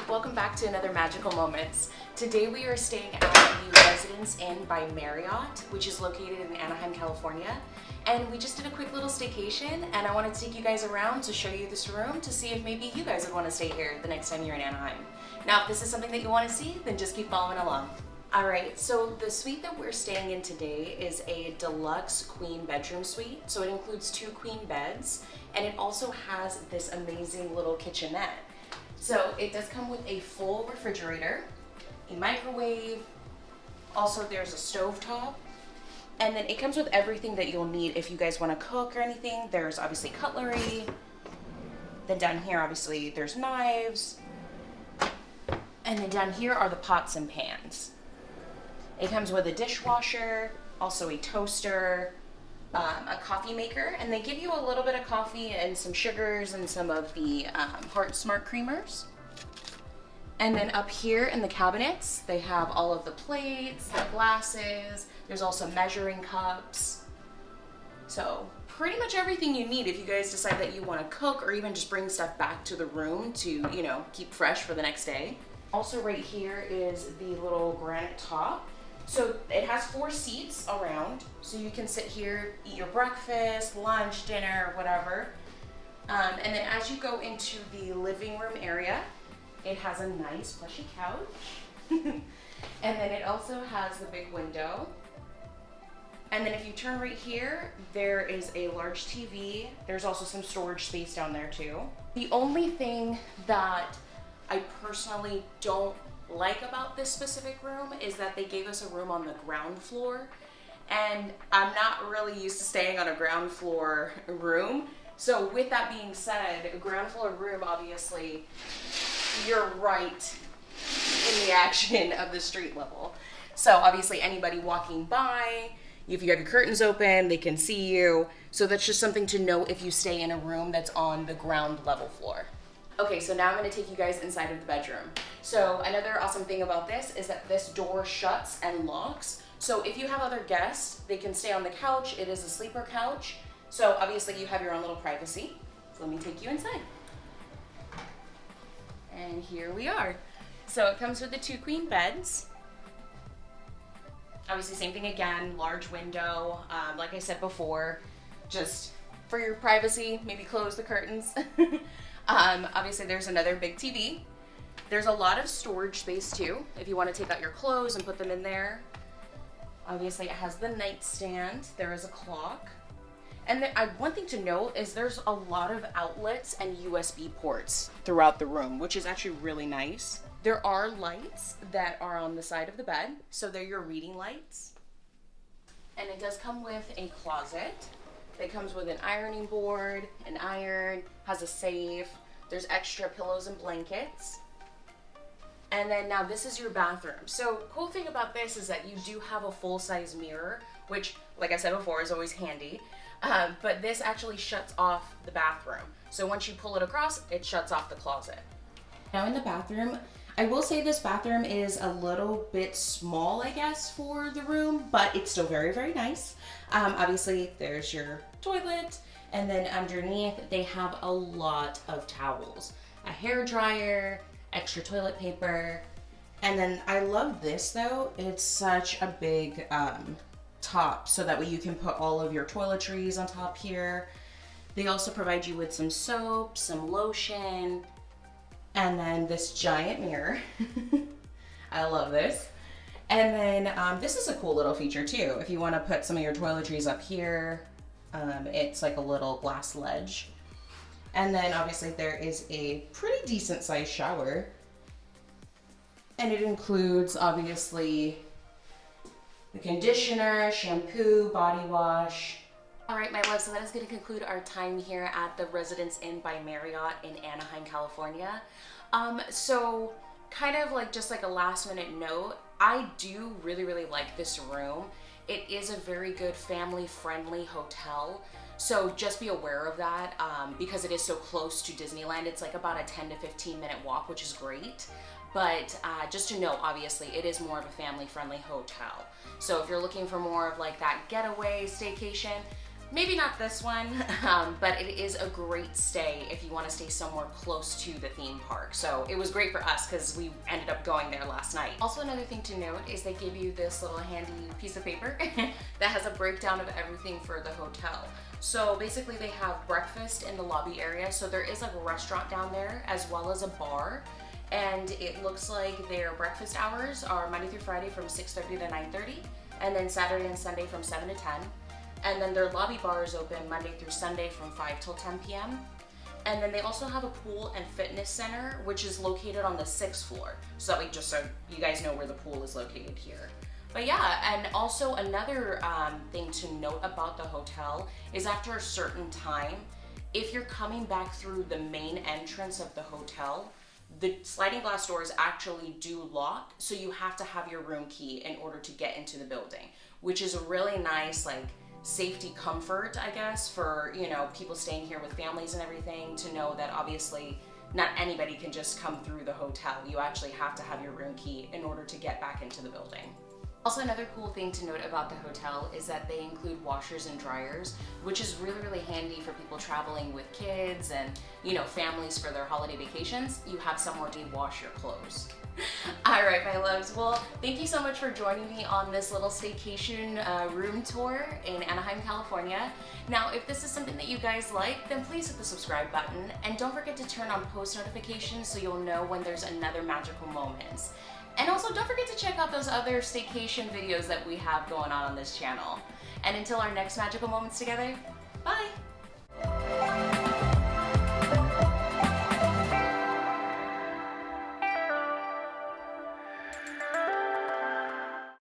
Welcome back to another Magical Moments. Today we are staying at the Residence Inn by Marriott, which is located in Anaheim, California. And we just did a quick little staycation, and I wanted to take you guys around to show you this room to see if maybe you guys would want to stay here the next time you're in Anaheim. Now, if this is something that you want to see, then just keep following along. Alright, so the suite that we're staying in today is a deluxe queen bedroom suite. So it includes 2 queen beds, and it also has this amazing little kitchenette. So it does come with a full refrigerator, a microwave, also there's a stovetop, and then it comes with everything that you'll need if you guys want to cook or anything. There's obviously cutlery, then down here obviously there's knives, and then down here are the pots and pans. It comes with a dishwasher, also a toaster, a coffee maker, and they give you a little bit of coffee and some sugars and some of the Heart Smart creamers. And then up here in the cabinets, they have all of the plates, the glasses, there's also measuring cups. So pretty much everything you need if you guys decide that you want to cook or even just bring stuff back to the room to, you know, keep fresh for the next day. Also right here is the little granite top. So it has 4 seats around, so you can sit here, eat your breakfast, lunch, dinner, whatever. And then as you go into the living room area, it has a nice plushy couch. And then it also has the big window. And then if you turn right here, there is a large TV. There's also some storage space down there too. The only thing that I personally don't like about this specific room is that they gave us a room on the ground floor, and I'm not really used to staying on a ground floor room. So with that being said, a ground floor room, obviously you're right in the action of the street level. So obviously anybody walking by, if you have your curtains open, they can see you. So that's just something to know if you stay in a room that's on the ground level floor. Okay, so now I'm gonna take you guys inside of the bedroom. So another awesome thing about this is that this door shuts and locks. So if you have other guests, they can stay on the couch. It is a sleeper couch. So obviously you have your own little privacy. So let me take you inside. And here we are. So it comes with the 2 queen beds. Obviously same thing again, large window. Like I said before, just for your privacy, maybe close the curtains. Obviously there's another big TV. There's a lot of storage space too, if you want to take out your clothes and put them in there. Obviously it has the nightstand, there is a clock. And one thing to note is there's a lot of outlets and USB ports throughout the room, which is actually really nice. There are lights that are on the side of the bed, so they're your reading lights. And it does come with a closet. It comes with an ironing board, an iron, has a safe, there's extra pillows and blankets. And then now this is your bathroom. So cool thing about this is that you do have a full-size mirror, which, like I said before, is always handy. But this actually shuts off the bathroom. So once you pull it across, it shuts off the closet. Now in the bathroom, I will say this bathroom is a little bit small, I guess, for the room, but it's still very, very nice. Obviously, there's your toilet, and then underneath, they have a lot of towels. A hair dryer, extra toilet paper, and then I love this though. It's such a big top, so that way you can put all of your toiletries on top here. They also provide you with some soap, some lotion, and then this giant mirror. I love this. And then this is a cool little feature too. If you want to put some of your toiletries up here, it's like a little glass ledge. And then obviously there is a pretty decent sized shower. And it includes obviously the conditioner, shampoo, body wash. All right, my love, so that is going to conclude our time here at the Residence Inn by Marriott in Anaheim, California. So kind of like just like a last minute note, I do really, really like this room. It is a very good family friendly hotel. So just be aware of that because it is so close to Disneyland. It's like about a 10 to 15 minute walk, which is great. But just to know, obviously, it is more of a family-friendly hotel. So if you're looking for more of like that getaway staycation, Maybe not this one, but it is a great stay if you want to stay somewhere close to the theme park. So it was great for us because we ended up going there last night. Also, another thing to note is they give you this little handy piece of paper that has a breakdown of everything for the hotel. So basically they have breakfast in the lobby area. So there is like a restaurant down there as well as a bar. And it looks like their breakfast hours are Monday through Friday from 6:30 to 9:30, and then Saturday and Sunday from 7 to 10. And then their lobby bar is open Monday through Sunday from 5 till 10 p.m. And then they also have a pool and fitness center, which is located on the 6th floor. So that way, just so you guys know where the pool is located here. But yeah, and also another thing to note about the hotel is after a certain time, if you're coming back through the main entrance of the hotel, the sliding glass doors actually do lock, so you have to have your room key in order to get into the building, which is a really nice, like, safety comfort, I guess, for, you know, people staying here with families and everything, to know that obviously not anybody can just come through the hotel. You actually have to have your room key in order to get back into the building. Also, another cool thing to note about the hotel is that they include washers and dryers, which is really, really handy for people traveling with kids and, you know, families for their holiday vacations. You have somewhere to wash your clothes. All right, my loves. Well, thank you so much for joining me on this little staycation room tour in Anaheim, California. Now, if this is something that you guys like, then please hit the subscribe button. And don't forget to turn on post notifications so you'll know when there's another magical moment. And also, don't forget to check out those other staycation videos that we have going on this channel. And until our next magical moments together, bye!